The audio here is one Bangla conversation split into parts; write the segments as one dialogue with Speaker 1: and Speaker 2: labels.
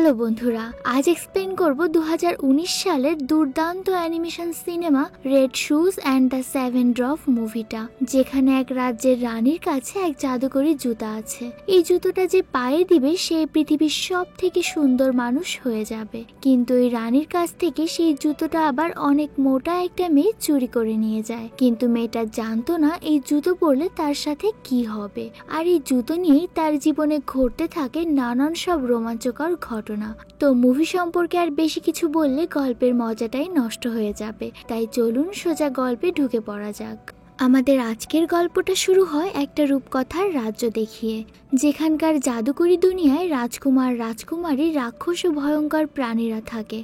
Speaker 1: হ্যালো বন্ধুরা, আজ এক্সপ্লেন করব 2019 সালের দুর্দান্ত animation cinema red shoes and the seven drop মুভিটা, যেখানে এক রাজ্যের রানীর কাছে এক জাদুকরী জুতা আছে। এই জুতোটা যে পায়ে দিবে সে পৃথিবীর সব থেকে সুন্দর মানুষ হয়ে যাবে, কিন্তু এই রানীর কাছ থেকে সেই জুতোটা আবার অনেক মোটা একটা মেয়ে চুরি করে নিয়ে যায়। কিন্তু মেয়েটা জানতো না এই জুতো পরলে তার সাথে কি হবে, আর এই জুতো নিয়েই তার জীবনে ঘটতে থাকে নানান সব রোমাঞ্চকর ঘটনা। তো মুভি সম্পর্কে আর বেশি কিছু বললে গল্পের মজাটাই নষ্ট হয়ে যাবে, তাই চলুন সোজা গল্পে ঢুকে পড়া যাক। আমাদের আজকের গল্পটা শুরু হয় একটা রূপকথার রাজ্য দেখিয়ে, যেখানকার জাদুকরী দুনিয়ায় রাজকুমার, রাজকুমারী, রাক্ষস ও ভয়ঙ্কর প্রাণীরা থাকে।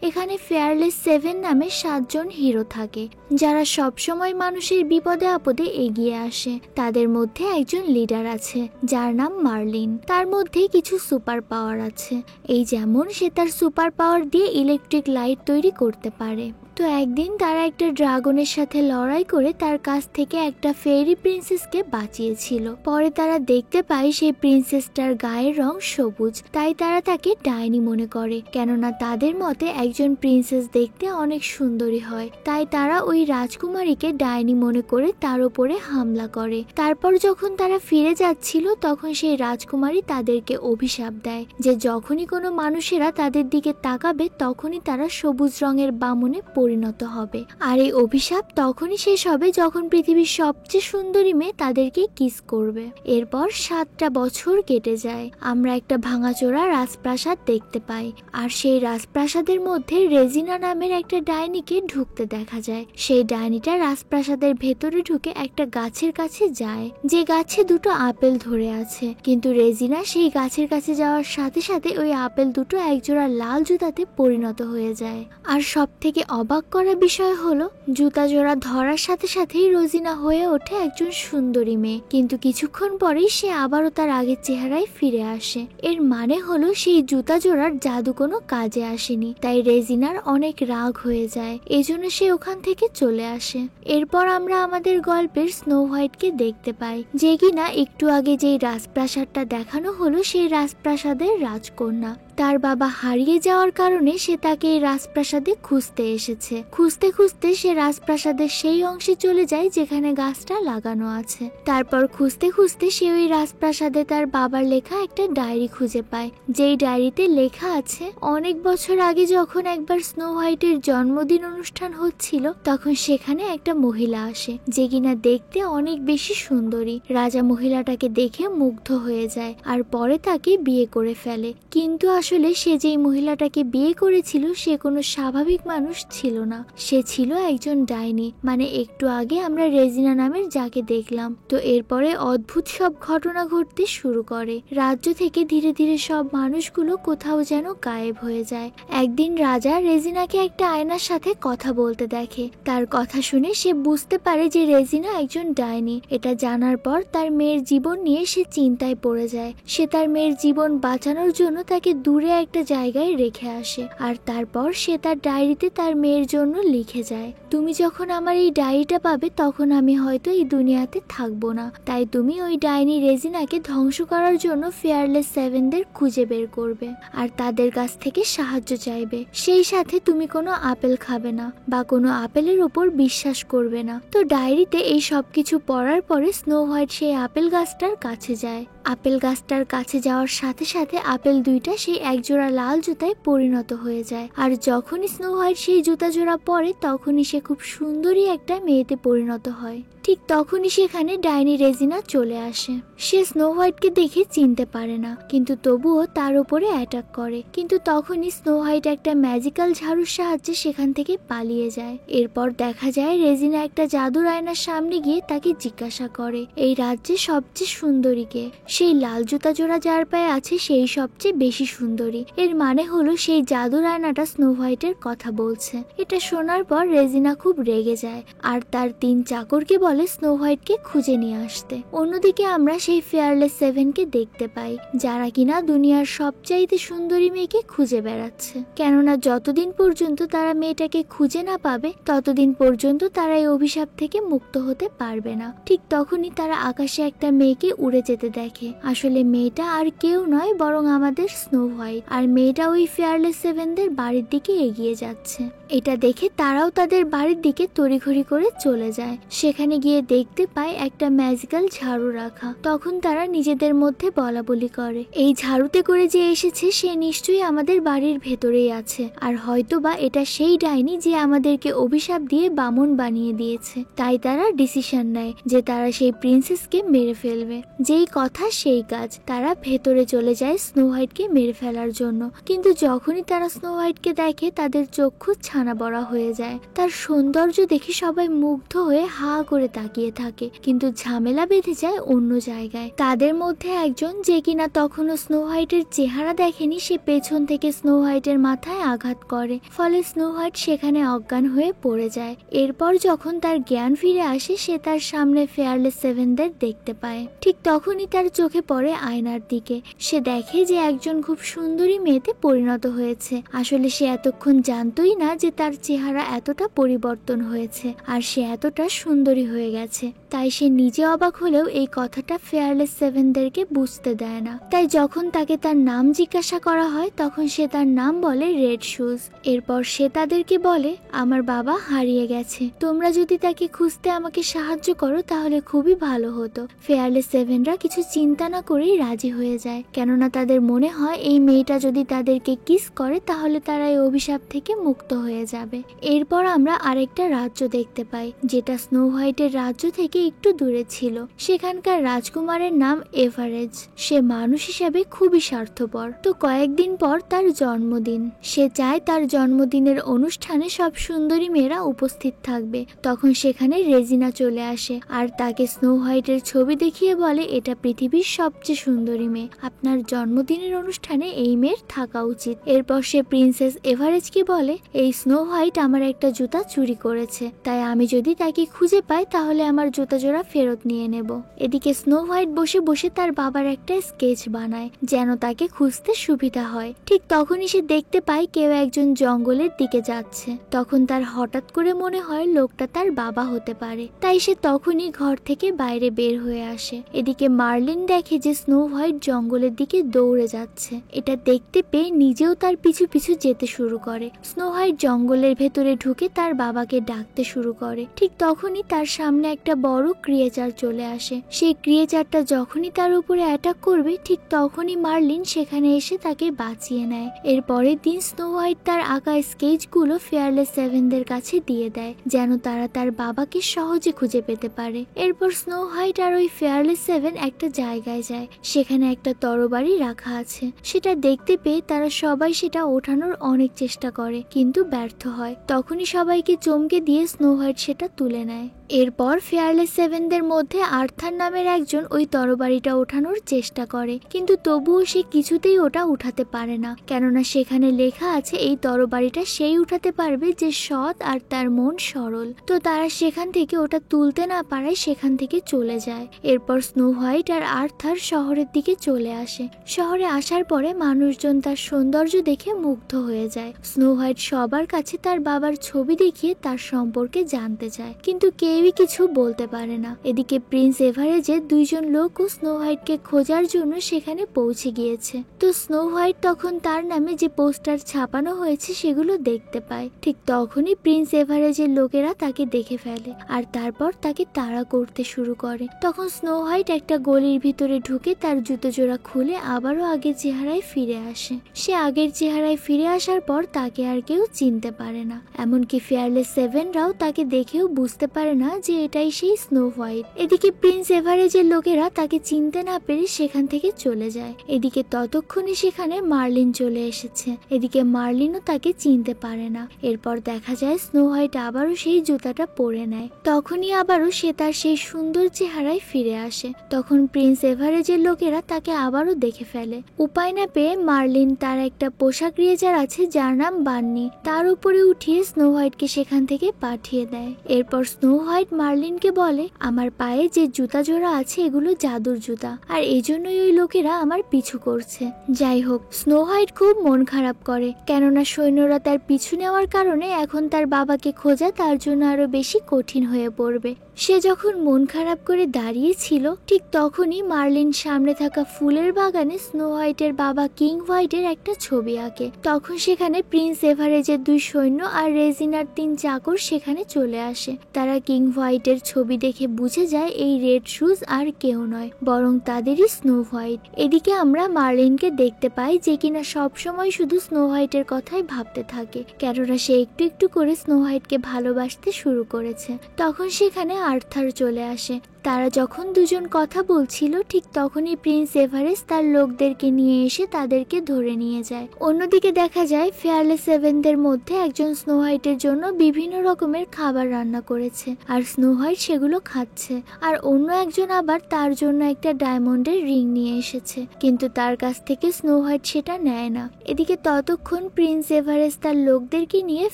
Speaker 1: এখানে ফেয়ারলেস সেভেন নামে 7 জন হিরো থাকে, যারা সবসময় মানুষের বিপদে আপদে এগিয়ে আসে। তাদের মধ্যে একজন লিডার আছে যার নাম মার্লিন। তার মধ্যে কিছু সুপার পাওয়ার আছে, এই যেমন সে তার সুপার পাওয়ার দিয়ে ইলেকট্রিক লাইট তৈরি করতে পারে। তো একদিন তারা একটা ড্রাগনের সাথে লড়াই করে তার কাছ থেকে একটা ফেরি প্রিন্সেসকে বাঁচিয়েছিল। পরে তারা দেখতে পায় সেই প্রিন্সেসটার গায়ের রং সবুজ, তাই তারা তাকে ডাইনি মনে করে, কেননা তাদের মতে একজন প্রিন্সেস দেখতে অনেক সুন্দরী হয়। তাই তারা ওই রাজকুমারীকে ডাইনি মনে করে তার উপরে হামলা করে। তারপর যখন তারা ফিরে যাচ্ছিল তখন সেই রাজকুমারী তাদেরকে অভিশাপ দেয় যে যখনই কোনো মানুষেরা তাদের দিকে তাকাবে তখনই তারা সবুজ রঙের বামনে পরিণত হবে। আর এই অভিশাপ তখনই শেষ হবে যখন পৃথিবীর সবচেয়ে সুন্দরী মেয়ে তাদেরকে কিস করবে। এরপর 7টা বছর কেটে যায়। আমরা একটা ভাঙাচোরা রাজপ্রাসাদ দেখতে পাই, আর সেই রাজপ্রাসাদের মধ্যে রেজিনা নামের একটা ডাইনিকে ঢুকতে দেখা যায়। সেই ডাইনিটা রাজপ্রাসাদের ভেতরে ঢুকে একটা গাছের কাছে যায়, যে গাছে 2টো আপেল ধরে আছে। কিন্তু রেজিনা সেই গাছের কাছে যাওয়ার সাথে সাথে ওই আপেল দুটো একজোড়া লাল জুতাতে পরিণত হয়ে যায়। আর সব থেকে অবাক করা বিষয় হলো, জুতা জোড়া ধরার সাথে সাথেই রোজিনা হয়ে ওঠে একজন সুন্দরী মেয়ে, কিন্তু কিছুক্ষণ পরেই সে আবারও তার আগের চেহারায় ফিরে আসে। এর মানে হলো সেই জুতা জোড়ার জাদু কোনো কাজে আসেনি। তাই রেজিনার অনেক রাগ হয়ে যায়, এজন্য সে ওখান থেকে চলে আসে। এরপর আমরা আমাদের গল্পের স্নো হোয়াইটকে দেখতে পাই, যে কিনা একটু আগে যেই রাজপ্রাসাদটা দেখানো হলো সেই রাজপ্রাসাদের রাজকন্যা। তার বাবা হারিয়ে যাওয়ার কারণে সে তাকে এই রাজপ্রাসাদে খুঁজতে এসেছে। খুঁজতে খুঁজতে সে রাজপ্রাসাদের সেই অংশে চলে যায় যেখানে গাছটা লাগানো আছে। তারপর খুঁজতে খুঁজতে সে ওই রাজপ্রাসাদে তার বাবার লেখা একটা ডায়েরি খুঁজে পায়, যেই ডায়েরিতে লেখা আছে অনেক বছর আগে যখন একবার স্নো হোয়াইটের জন্মদিন অনুষ্ঠান হচ্ছিল তখন সেখানে একটা মহিলা আসে, যে কিনা দেখতে অনেক বেশি সুন্দরী। রাজা মহিলাটাকে দেখে মুগ্ধ হয়ে যায় আর পরে তাকে বিয়ে করে ফেলে। কিন্তু আসলে সে যেই মহিলাটাকে বিয়ে করেছিল সে কোনো স্বাভাবিক মানুষ ছিল না, সে ছিল একজন ডাইনি, মানে একটু আগে আমরা রেজিনা নামের যাকে দেখলাম। তো এরপরে অদ্ভুত সব ঘটনা ঘটতে শুরু করে। রাজ্য থেকে ধীরে ধীরে সব মানুষগুলো কোথাও যেন গায়েব হয়ে যায়। একদিন রাজা রেজিনাকে একটা আয়নার সাথে কথা বলতে দেখে। তার কথা শুনে সে বুঝতে পারে যে রেজিনা একজন ডাইনি। এটা জানার পর তার মেয়ের জীবন নিয়ে সে চিন্তায় পড়ে যায়। সে তার মেয়ের জীবন বাঁচানোর জন্য তাকে দূরে একটা জায়গায় রেখে আসে, আর তারপর সে তার ডায়েরিতে তার মেয়ের জন্য লিখে যায়, তুমি যখন আমার এই ডায়েরিটা পাবে তখন আমি হয়তো এই দুনিয়াতে থাকবো না, তাই তুমি ওই ডাইনি রেজিনাকে ধ্বংস করার জন্য ফেয়ারলেস সেভেনদের খুঁজে বের করবে আর তাদের কাছ থেকে সাহায্য চাইবে। সেই সাথে তুমি কোনো আপেল খাবে না বা কোনো আপেলের উপর বিশ্বাস করবে না। তো ডায়েরিতে এই সবকিছু পড়ার পরে স্নো হোয়াইট সেই আপেল গাছটার কাছে যায়। আপেল গাছটার কাছে যাওয়ার সাথে সাথে আপেল দুইটা সেই একজোড়া লাল জুতায় পরিণত হয়ে যায়। আর যখনই স্নো হোয়াইট সেই জুতা জোড়া পরে তখনই সে খুব সুন্দরী একটা মেয়েতে পরিণত হয়। ঠিক তখনই সেখানে ডাইনি রেজিনা চলে আসে। সে স্নো হোয়াইটকে দেখে চিনতে পারে না, কিন্তু তবুও তার উপরে অ্যাটাক করে। কিন্তু তখনই স্নো হোয়াইট একটা ম্যাজিক্যাল ঝাড়ুর সাহায্যে সেখান থেকে পালিয়ে যায়। এরপর দেখা যায় রেজিনা একটা জাদুর আয়নার সামনে গিয়ে তাকে জিজ্ঞাসা করে, এই রাজ্যে সবচেয়ে সুন্দরীকে? সেই লাল জুতা জোড়া যার পায়ে আছে সেই সবচেয়ে বেশি সুন্দরী। এর মানে হলো সেই জাদুর আয়নাটা স্নো হোয়াইটের কথা বলছে। এটা শোনার পর রেজিনা খুব রেগে যায় আর তার 3 চাকরকে বলে স্নো হোয়াইটকে খুঁজে নিয়ে আসতে। অন্যদিকে আমরা সেই ফেয়ারলেস সেভেনকে দেখতে পাই, যারা কিনা দুনিয়ার সবচাইতে সুন্দরী মেয়েকে খুঁজে বেড়াচ্ছে, কেননা যতদিন পর্যন্ত তারা মেয়েটাকে খুঁজে না পাবে ততদিন পর্যন্ত তারা এই অভিশাপ থেকে মুক্ত হতে পারবে না। ঠিক তখনই তারা আকাশে একটা মেয়েকে উড়ে যেতে দেখে। আসলে মেয়েটা আর কেউ নয় বরং আমাদের স্নো হোয়াইট। হোয়াইট, আর মেয়েটা ওই ফেয়ারলেস সেভেনদের বাড়ির দিকে এগিয়ে যাচ্ছে। এটা দেখে তারাও তাদের বাড়ির দিকে তড়িঘড়ি করে চলে যায়। সেখানে গিয়ে দেখতে পায় একটা ম্যাজিক্যাল ঝাড়ু রাখা। তখন তারা নিজেদের মধ্যে বলা বলি করে, এই ঝাড়ুতে করে যে এসেছে সে নিশ্চয়ই আমাদের বাড়ির ভেতরেই আছে, আর হয়তোবা এটা সেই ডাইনি যে আমাদেরকে অভিশাপ দিয়ে বামন বানিয়ে দিয়েছে। তাই তারা ডিসিশন নেয় যে তারা সেই প্রিন্সেসকে মেরে ফেলবে। যেই কথা সেই কাজ, তারা ভেতরে চলে যায় স্নো হোয়াইটকে মেরে ফেলার জন্য। কিন্তু যখনই তারা স্নো হোয়াইটকে দেখে তাদের চক্ষু ছানা বড়া হয়ে যায়। তার সৌন্দর্য দেখে সবাই মুগ্ধ হয়ে হা করে তাকিয়ে থাকে, কিন্তু ঝামেলা বেঁধে যায় অন্য জায়গায়। তাদের মধ্যে একজন, যে কিনা তখনও স্নো হোয়াইটের চেহারা দেখেনি, সে পেছন থেকে স্নো হোয়াইটের মাথায় আঘাত করে, ফলে স্নো হোয়াইট সেখানে অজ্ঞান হয়ে পড়ে যায়। এরপর যখন তার জ্ঞান ফিরে আসে সে তার সামনে ফেয়ারলেস সেভেনদের দেখতে পায়। ঠিক তখনই তার চোখে পড়ে আয়নার দিকে। সে দেখে যে একজন খুব সুন্দরী মেয়েতে পরিণত হয়েছে। আসলে সে এতক্ষণ জানতোই না যে তার চেহারা এতটা পরিবর্তন হয়েছে আর সে এতটা সুন্দরী হয়ে গেছে। তাই সে নিজে অবাক হলেও এই কথাটা ফেয়ারলেস সেভেনদেরকে বুঝতে দেয় না। তাই যখন তাকে তার নাম জিজ্ঞাসা করা হয় তখন সে তার নাম বলে রেড শুজ। এরপর সে তাদেরকে বলে, আমার বাবা হারিয়ে গেছে, তোমরা যদি তাকে খুঁজতে আমাকে সাহায্য করো তাহলে খুবই ভালো হতো। ফেয়ারলেস সেভেনরা কিছু চিন্তা না করেই রাজি হয়ে যায়, কেননা তাদের মনে হয় এই মেয়েটা যদি তাদেরকে কিস করে তাহলে তারা এই অভিশাপ থেকে মুক্ত হয়ে যাবে। এরপর আমরা আরেকটা রাজ্য দেখতে পাই, যেটা স্নো হোয়াইটের রাজ্য থেকে একটু দূরে ছিল। সেখানকার রাজকুমারের নাম এভারেজ। সে মানুষ হিসেবে খুবই স্বার্থপর। তো কয়েকদিন পর তার জন্মদিন। সে চায় তার জন্মদিনের অনুষ্ঠানে সব সুন্দরী মেয়েরা উপস্থিত থাকবে। তখন সেখানে রেজিনা চলে আসে আর তাকে স্নো হোয়াইটের ছবি দেখিয়ে বলে, এটা পৃথিবীর সবচেয়ে সুন্দরী মেয়ে, আপনার জন্মদিনের অনুষ্ঠানে এই মেয়ের থাকা উচিত। এরপর সে প্রিন্সেস এভারেজকে বলে, এই স্নো হোয়াইট আমার একটা জুতা চুরি করেছে, তাই আমি যদি তাকে খুঁজে পাই তাহলে আমার জুতা জোড়া ফেরত নিয়ে নেব। এদিকে স্নো হোয়াইট বসে বসে তার বাবার একটা স্কেচ বানায় যেন তাকে খুঁজতে সুবিধা হয়। ঠিক তখনই সে দেখতে পায় কেউ একজন জঙ্গলের দিকে যাচ্ছে। তখন তার হঠাৎ করে মনে হয় লোকটা তার বাবা হতে পারে, তাই সে তখনই ঘর থেকে বাইরে বের হয়ে আসে। এদিকে মার্লিন দেখে যে স্নো হোয়াইট জঙ্গলের দিকে দৌড়ে যাচ্ছে। এটা দেখতে পেয়ে নিজেও তার পিছু পিছু যেতে শুরু করে। স্নো হোয়াইট জঙ্গলের ভেতরে ঢুকে তার বাবাকে ডাকতে শুরু করে। ঠিক তখনই তার সামনে একটা বড় ক্রিয়েচার চলে আসে। সেই ক্রিয়েচারটা যখনই তার উপরে অ্যাটাক করবে ঠিক তখনই মার্লিন সেখানে এসে তাকে বাঁচিয়ে নেয়। এর পরের দিন স্নো হোয়াইট তার আঁকা স্কেচগুলো ফেয়ারলেস সেভেনদের কাছে দিয়ে দেয় যেন তারা তার বাবাকে সহজে খুঁজে পেতে পারে। এরপর স্নো হোয়াইট আর ওই ফেয়ারলেস সেভেন একটা জায়গায় যায়, সেখানে একটা তরবারি রাখা আছে। সেটা দেখতে পেয়ে তারা সবাই সেটা ওঠানোর অনেক চেষ্টা করে কিন্তু ব্যর্থ হয়। তখনই সবাইকে চমকে দিয়ে স্নো হোয়াইট সেটা তুলে নেয়। এরপর ফেয়ারলেস সেভেনদের মধ্যে আর্থার নামের একজন ওই তরবারিটা ওঠানোর চেষ্টা করে, কিন্তু তবুও সে কিছুতেই ওটা উঠাতে পারে না, কেননা সেখানে লেখা আছে এই তরবারিটা সেই উঠাতে পারবে যে সৎ আর তার মন সরল। তো তারা সেখান থেকে ওটা তুলতে না পারায় সেখান থেকে চলে যায়। এরপর স্নো হোয়াইট আর আর্থার শহরের দিকে চলে আসে। শহরে আসার পরে মানুষজন তার সৌন্দর্য দেখে মুগ্ধ হয়ে যায়। স্নো হোয়াইট সবার কাছে তার বাবার ছবি দেখিয়ে তার সম্পর্কে জানতে চায়, কিন্তু কেউই কিছু বলতে পারে না। এদিকে প্রিন্স এভারেজের দুইজন লোকও স্নো হোয়াইটকে খোঁজার জন্য সেখানে পৌঁছে গিয়েছে। তো স্নো হোয়াইট তখন তার নামে যে পোস্টার ছাপানো হয়েছে সেগুলো দেখতে পায়। ঠিক তখনই প্রিন্স এভারেজের লোকেরা তাকে দেখে ফেলে আর তারপর তাকে তাড়া করতে শুরু করে। তখন স্নো হোয়াইট একটা গলির ভিতরে ঢুকে তার জুতো জোড়া খুলে আবারও আগের চেহারায় ফিরে আসে। সে আগের চেহারায় ফিরে আসার পর তাকে আর কেউ চিনতে পারে না, এমনকি ফেয়ারলেস সেভেনরাও তাকে দেখেও বুঝতে পারে না যে এটাই সেই স্নো হোয়াইট। এদিকে প্রিন্স এভারেজের লোকেরা তাকে চিনতে না পেরে সেখান থেকে চলে যায়। এদিকে ততক্ষণে সেখানে মার্লিন চলে এসেছে। এদিকে মার্লিনও তাকে চিনতে পারে না। এরপর দেখা যায় স্নো হোয়াইট আবারও সেই জুতাটা পরে নেয়। তখনই আবারও সে তার সেই সুন্দর চেহারায় ফিরে আসে। তখন প্রিন্স এভারেজের লোকেরা তাকে আবারও দেখে ফেলে। উপায় না পেয়ে মার্লিন তার একটা পোশাক ক্রিয়েচার আছে যার নাম বান্নি, তার উপরে উঠিয়ে স্নো হোয়াইটকে সেখান থেকে পাঠিয়ে দেয়। এরপর স্নো হোয়াইট মার্লিনকে বলে, আমার পায়ে যে জুতা জোড়া আছে এগুলো জাদুর জুতা, আর এই জন্যই ওই লোকেরা আমার পিছু করছে। যাই হোক, স্নো হোয়াইট খুব মন খারাপ করে, কেননা সৈন্যরা তার পিছু নেওয়ার কারণে এখন তার বাবাকে খোঁজা তার জন্য আরো বেশি কঠিন হয়ে পড়বে। সে যখন মন খারাপ করে দাঁড়িয়েছিল ঠিক তখনই মার্লিন সামনে থাকা ফুলের বাগানে স্নো হোয়াইটের বাবা কিং হোয়াইটের একটা ছবি আঁকে। তখন সেখানে প্রিন্স এভারেজের 2 সৈন্য আর রেজিনার 3 চাকর সেখানে চলে আসে। তারা কিং হোয়াইটের ছবি দেখে বুঝে যায় এই রেড শুজ আর কেউ নয় বরং তাদেরই স্নো হোয়াইট। এদিকে আমরা মার্লিনকে দেখতে পাই যে কিনা সবসময় শুধু স্নো হোয়াইটের কথাই ভাবতে থাকে, কেননা সে একটু একটু করে স্নো হোয়াইটকে ভালোবাসতে শুরু করেছে। তখন সেখানে আর্থার চলে আসে। তারা যখন দুজন কথা বলছিল ঠিক তখনই প্রিন্স এভারেস্ট তার লোকদেরকে নিয়ে এসে তাদেরকে ধরে নিয়ে যায়। অন্যদিকে দেখা যায় ফেয়ারলেস সেভেনদের মধ্যে একজন স্নো হোয়াইটের জন্য বিভিন্ন রকমের খাবার রান্না করেছে আর স্নো হোয়াইট সেগুলো খাচ্ছে, আর অন্য একজন আবার তার জন্য একটা ডায়মন্ডের রিং নিয়ে এসেছে, কিন্তু তার কাছ থেকে স্নো হোয়াইট সেটা নেয় না। এদিকে ততক্ষণ প্রিন্স এভারেস্ট তার লোকদেরকে নিয়ে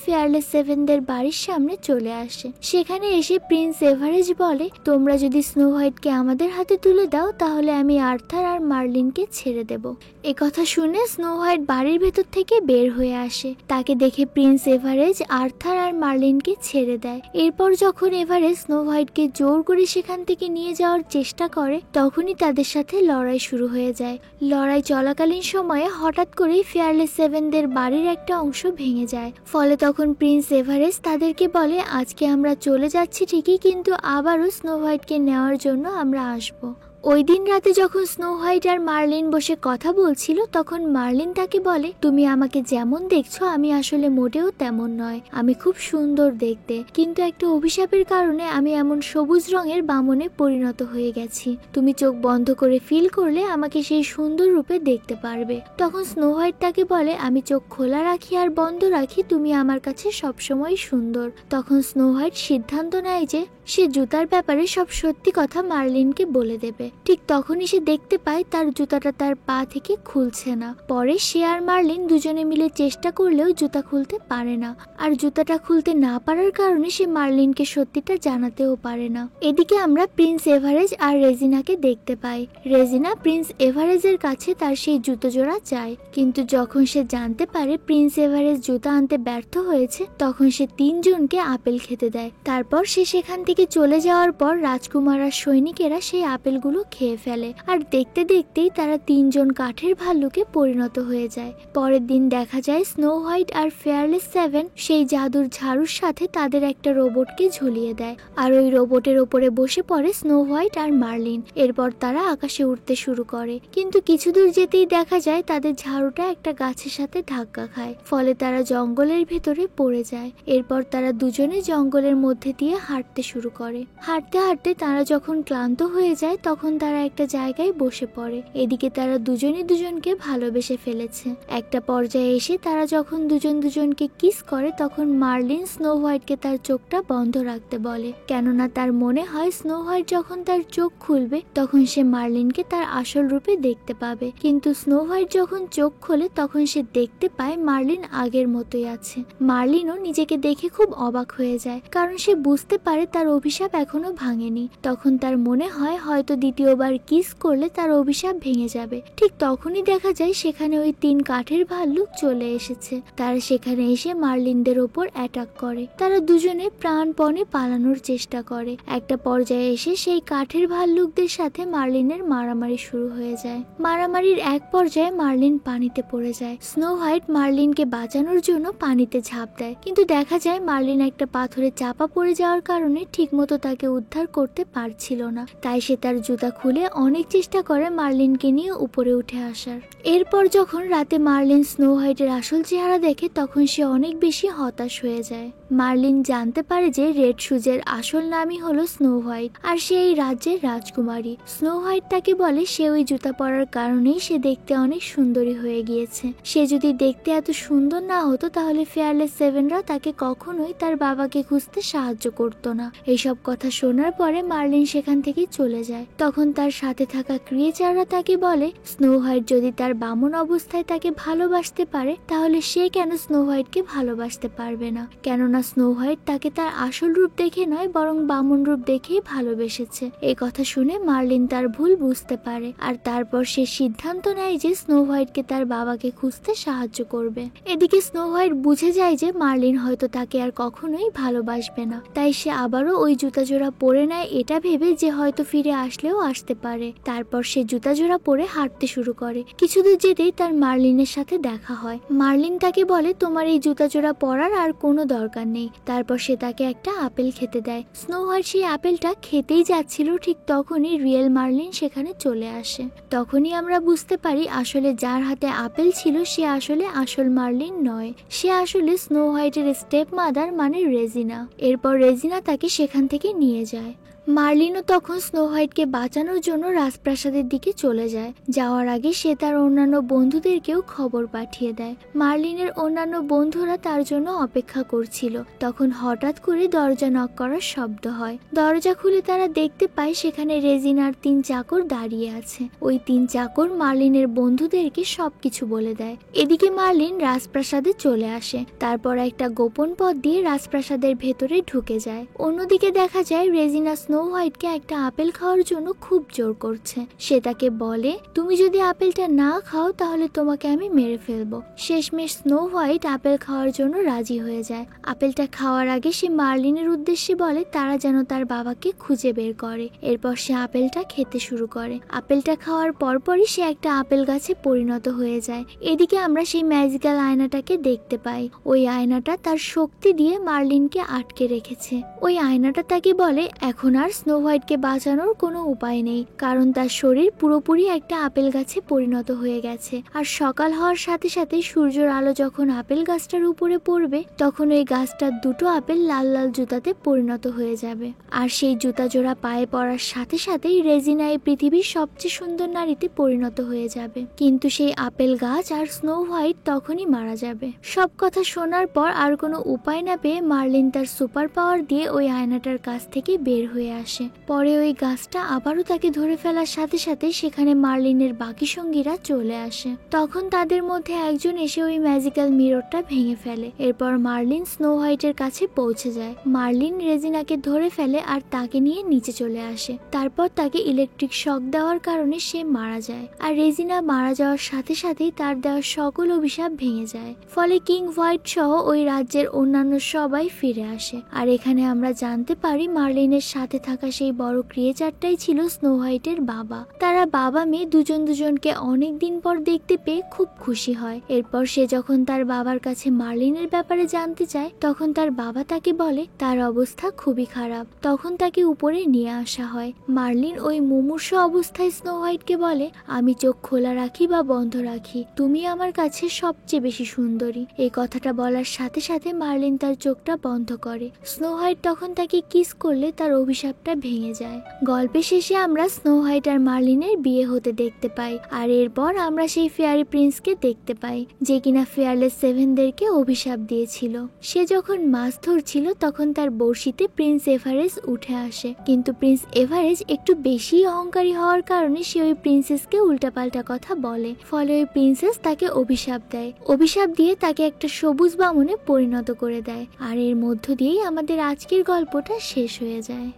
Speaker 1: ফেয়ারলেস সেভেনদের বাড়ির সামনে চলে আসে। সেখানে এসে প্রিন্স এভারেস্ট বলে, তোমরা যদি স্নো হোয়াইটকে আমাদের হাতে তুলে দাও তাহলে আমি আর্থার আর মার্লিনকে ছেড়ে দেব। এ কথা শুনে স্নো হোয়াইট বাড়ির ভেতর থেকে বের হয়ে আসে। তাকে দেখে প্রিন্স এভারেস্ট আর্থার আর মার্লিনকে ছেড়ে দেয়। এরপর যখন এভারেস্ট স্নো হোয়াইটকে জোর করে সেখান থেকে নিয়ে যাওয়ার চেষ্টা করে তখনই তাদের সাথে লড়াই শুরু হয়ে যায়। লড়াই চলাকালীন সময়ে হঠাৎ করেই ফেয়ারলেস সেভেনদের বাড়ির একটা অংশ ভেঙে যায়। ফলে তখন প্রিন্স এভারেস্ট তাদেরকে বলে, আজকে আমরা চলে যাচ্ছি ঠিকই, কিন্তু আবারও স্নো হোয়াইটকে নেওয়ার জন্য আমরা আসবো। ওই দিন রাতে যখন স্নো হোয়াইট আর মার্লিন বসে কথা বলছিল তখন মার্লিন তাকে বলে, তুমি আমাকে যেমন দেখছো আমি আসলে মোটেও তেমন নয়, আমি খুব সুন্দর দেখতে, কিন্তু একটা অভিশাপের কারণে আমি এমন সবুজ রঙের বামনে পরিণত হয়ে গেছি। তুমি চোখ বন্ধ করে ফিল করলে আমাকে সেই সুন্দর রূপে দেখতে পারবে। তখন স্নো হোয়াইট তাকে বলে, আমি চোখ খোলা রাখি আর বন্ধ রাখি, তুমি আমার কাছে সবসময় সুন্দর। তখন স্নো হোয়াইট সিদ্ধান্ত নেয় যে সে জুতার ব্যাপারে সব সত্যি কথা মার্লিনকে বলে দেবে। ঠিক তখনই সে দেখতে পায় তার জুতাটা তার পা থেকে খুলছে না। পরে সে আর মার্লিন দুজনে মিলে চেষ্টা করলেও জুতা খুলতে পারে না, আর জুতাটা খুলতে না পারার কারণে সে মার্লিনকে সত্যিটা জানাতেও পারে না। এদিকে আমরা প্রিন্স এভারেজ আর রেজিনাকে দেখতে পাই। রেজিনা প্রিন্স এভারেজের কাছে তার সেই জুতো জোড়া চায়, কিন্তু যখন সে জানতে পারে প্রিন্স এভারেজ জুতা আনতে ব্যর্থ হয়েছে তখন সে 3 জনকে আপেল খেতে দেয়। তারপর সে সেখান থেকে চলে যাওয়ার পর রাজকুমার আর সৈনিকেরা সেই আপেলগুলো খেয়ে ফেলে, আর দেখতে দেখতেই তারা 3 জন কাঠের ভাল্লুকে পরিণত হয়ে যায়। পরের দিন দেখা যায় স্নো হোয়াইট আর ফেয়ারলেস সেভেন সেই জাদুর ঝাড়ুর সাথে তাদের একটা রোবটকে ঝুলিয়ে দেয়, আর ওই রোবটের ওপরে বসে পড়ে স্নো হোয়াইট আর মার্লিন। এরপর তারা আকাশে উঠতে শুরু করে, কিন্তু কিছু দূর যেতেই দেখা যায় তাদের ঝাড়ুটা একটা গাছের সাথে ধাক্কা খায়, ফলে তারা জঙ্গলের ভেতরে পড়ে যায়। এরপর তারা দুজনে জঙ্গলের মধ্যে দিয়ে হাঁটতে শুরু করে। হাঁটতে হাঁটতে তারা যখন ক্লান্ত হয়ে যায় তখন তারা একটা জায়গায় বসে পড়ে। এদিকে তারা দুজনে দুজনকে ভালোবেসে ফেলেছে। একটা পর্যায়ে এসে তারা যখন দুজন দুজনকে কিস করে তখন মার্লিন স্নো হোয়াইটকে তার চোখটা বন্ধ রাখতে বলে, কেননা তার মনে হয় স্নো হোয়াইট যখন তার চোখ খুলবে তখন সে মার্লিনকে তার আসল রূপে দেখতে পাবে। কিন্তু স্নো হোয়াইট যখন চোখ খোলে তখন সে দেখতে পায় মার্লিন আগের মতোই আছে। মার্লিনও নিজেকে দেখে খুব অবাক হয়ে যায়, কারণ সে বুঝতে পারে তার অভিশাপ এখনো ভাঙেনি। তখন তার মনে হয় হয়তো দ্বিতীয়বার কিস করলে তার অভিশাপ ভেঙে যাবে। ঠিক তখনই দেখা যায় সেখানে ওই 3 কাঠের ভাল্লুক চলে এসেছে। তারা সেখানে এসে মার্লিনদের ওপর অ্যাটাক করে। তারা দুজনে প্রাণপণে পালানোর চেষ্টা করে। একটা পর্যায়ে এসে সেই কাঠের ভাল্লুকদের সাথে মার্লিনের মারামারি শুরু হয়ে যায়। মারামারির এক পর্যায়ে মার্লিন পানিতে পড়ে যায়। স্নো হোয়াইট মার্লিনকে বাঁচানোর জন্য পানিতে ঝাঁপ দেয়, কিন্তু দেখা যায় মার্লিন একটা পাথরে চাপা পড়ে যাওয়ার কারণে ঠিকমতো তাকে উদ্ধার করতে পারছিল না। তাই সে তার জুতা খুলে অনেক চেষ্টা করে মার্লিনকে নিয়ে উপরে উঠে আসার। এরপর যখন রাতে মার্লিন স্নো হোয়াইটের আসল চেহারা দেখে তখন সে অনেক বেশি হতাশ হয়ে যায়। মার্লিন জানতে পারে যে রেড শুজের আসল নামই হলো স্নো হোয়াইট, আর সে এই রাজ্যের রাজকুমারী। স্নো হোয়াইট তাকে বলে সে ওই জুতা পরার কারণেই সে দেখতে অনেক সুন্দরী হয়ে গিয়েছে। সে যদি দেখতে এত সুন্দর না হতো তাহলে ফেয়ারলেস সেভেনরা তাকে কখনোই তার বাবাকে খুঁজতে সাহায্য করতো না। এইসব কথা শোনার পরে মার্লিন সেখান থেকে চলে যায়। তখন তখন তার সাথে থাকা ক্রিয়েচাররা তাকে বলে স্নো হোয়াইট যদি তার বামন অবস্থায় তাকে ভালোবাসতে পারে তাহলে সে কেন স্নো হোয়াইটকে ভালোবাসতে পারবে না, কেননা স্নো হোয়াইট তাকে তার আসল রূপ দেখে নয় বরং বামন রূপ দেখেই ভালোবেসেছে। এই কথা শুনে মার্লিন তার ভুল বুঝতে পারে আর তারপর সে সিদ্ধান্ত নেয় যে স্নো হোয়াইটকে তার বাবাকে খুঁজতে সাহায্য করবে। এদিকে স্নো হোয়াইট বুঝে যায় যে মার্লিন হয়তো তাকে আর কখনোই ভালোবাসবে না, তাই সে আবারও ওই জুতা জোড়া পরে নেয় এটা ভেবে যে হয়তো ফিরে আসলেও আসতে পারে। তারপর সে জুতা জোড়া পরে হাঁটতে শুরু করে। কিছুদূর যেতেই তার মার্লিনের সাথে দেখা হয়। মার্লিন তাকে বলে তোমার এই জুতা জোড়া পরার আর কোনো দরকার নেই। তারপর সে তাকে একটা আপেল খেতে দেয়। স্নো হোয়াইট সেই আপেলটা খেতেই যাচ্ছিল, ঠিক তখনই রিয়েল মার্লিন সেখানে চলে আসে। তখনই আমরা বুঝতে পারি আসলে যার হাতে আপেল ছিল সে আসলে আসল মার্লিন নয়, সে আসলে স্নো হোয়াইটের স্টেপ মাদার মানে রেজিনা। এরপর রেজিনা তাকে সেখান থেকে নিয়ে যায়। মার্লিনও তখন স্নো হোয়াইটকে বাঁচানোর জন্য রাজপ্রাসাদের দিকে চলে যায়। যাওয়ার আগে সে তার অন্যান্য বন্ধুদেরকেও খবর পাঠিয়ে দেয়। মার্লিনের অন্যান্য বন্ধুরা তার জন্য অপেক্ষা করছিল। তখন হঠাৎ করে দরজা নক করার শব্দ হয়। দরজা খুলে তারা দেখতে পায় সেখানে রেজিনার 3 চাকর দাঁড়িয়ে আছে। ওই 3 চাকর মার্লিনের বন্ধুদেরকে সবকিছু বলে দেয়। এদিকে মার্লিন রাজপ্রাসাদে চলে আসে। তারপর একটা গোপন পথ দিয়ে রাজপ্রাসাদের ভেতরে ঢুকে যায়। অন্যদিকে দেখা যায় রেজিনা স্নো হোয়াইটকে একটা আপেল খাওয়ার জন্য খুব জোর করছে। সে তাকে বলে তুমি যদি আপেলটা না খাও তাহলে তোমাকে আমি মেরে ফেলবো। শেষমেশ স্নো হোয়াইট আপেল খাওয়ার জন্য রাজি হয়ে যায়। আপেলটা খাওয়ার আগে সে মার্লিনের উদ্দেশ্যে বলে তারা যেন তার বাবাকে খুঁজে বের করে। এরপর সে আপেলটা খেতে শুরু করে। আপেলটা খাওয়ার পরপরই সে একটা আপেল গাছে পরিণত হয়ে যায়। এদিকে আমরা সেই ম্যাজিক্যাল আয়নাটাকে দেখতে পাই। ওই আয়নাটা তার শক্তি দিয়ে মার্লিনকে আটকে রেখেছে। ওই আয়নাটা তাকে বলে এখন আর স্নো হোয়াইটকে বাঁচানোর কোনো উপায় নেই, কারণ তার শরীর পুরোপুরি একটা আপেল গাছে পরিণত হয়ে গেছে। আর সকাল হওয়ার সাথে সাথে সূর্যের আলো যখন আপেল গাছটার উপরে পড়বে তখন ওই গাছটার 2টো আপেল লাল লাল জুতাতে পরিণত হয়ে যাবে। আর সেই জুতা জোড়া পায়ে পড়ার সাথে সাথেই রেজিনা এই পৃথিবীর সবচেয়ে সুন্দর নারীতে পরিণত হয়ে যাবে। কিন্তু সেই আপেল গাছ আর স্নো হোয়াইট তখনই মারা যাবে। সব কথা শোনার পর আর কোনো উপায় না পেয়ে মার্লিন তার সুপার পাওয়ার দিয়ে ওই আয়নাটার কাছ থেকে বের হয়ে আসে। পরে ওই গাছটা আবারও তাকে ধরে ফেলার সাথে সাথে সেখানে মার্লিনের বাকি সঙ্গীরা চলে আসে। তখন তাদের মধ্যে একজন এসে ওই ম্যাজিক্যাল মিররটা ভেঙে ফেলে। এরপর মার্লিন স্নো হোয়াইটের কাছে পৌঁছে যায়। মার্লিন রেজিনাকে ধরে ফেলে আর তাকে নিয়ে নিচে চলে আসে। তারপর তাকে ইলেকট্রিক শক দেওয়ার কারণে সে মারা যায়। আর রেজিনা মারা যাওয়ার সাথে সাথেই তার দেওয়া সকল অভিশাপ ভেঙে যায়। ফলে কিং হোয়াইট সহ ওই রাজ্যের অন্যান্য সবাই ফিরে আসে। আর এখানে আমরা জানতে পারি মার্লিনের সাথে থাকা সেই বড় ক্রিয়েচারটাই ছিল স্নো হোয়াইটের বাবা। তারা বাবা মেয়ে দুজনকে অনেক দিন পর দেখতে পেয়ে খুব খুশি হয়। এরপর সে যখন তার বাবার কাছে মার্লিনের ব্যাপারে জানতে চায় তখন তার বাবা তাকে বলে তার অবস্থা খুবই খারাপ। তখন তাকে উপরে নিয়ে আসা হয়। মার্লিন ওই মুমূর্ষ অবস্থায় স্নো হোয়াইটকে বলে আমি চোখ খোলা রাখি বা বন্ধ রাখি, তুমি আমার কাছে সবচেয়ে বেশি সুন্দরী। এই কথাটা বলার সাথে সাথে মার্লিন তার চোখটা বন্ধ করে। স্নো হোয়াইট তখন তাকে কিস করলে তার অভিশাপটা ভেঙে যায়। গল্পের শেষে আমরা স্নো হোয়াইট আর মার্লিনের বিয়ে হতে দেখতে পাই। আর এরপর আমরা সেই ফেয়ারি প্রিন্সকে দেখতে পাই যে কিনা ফেয়ারলেস 7দেরকে অভিশাপ দিয়েছিল। সে যখন মাছ ধরছিল তখন তার বড়শিতে প্রিন্স এভারেজ উঠে আসে, কিন্তু প্রিন্স এভারেজ একটু বেশি অহংকারী হওয়ার কারণে সে ওই প্রিন্সেসকে উল্টাপাল্টা কথা বলে। ফলে ওই প্রিন্সেস তাকে অভিশাপ দেয়। অভিশাপ দিয়ে তাকে একটা সবুজ বামনে পরিণত করে দেয়। আর এর মধ্য দিয়েই আমাদের আজকের গল্পটা শেষ হয়ে যায়।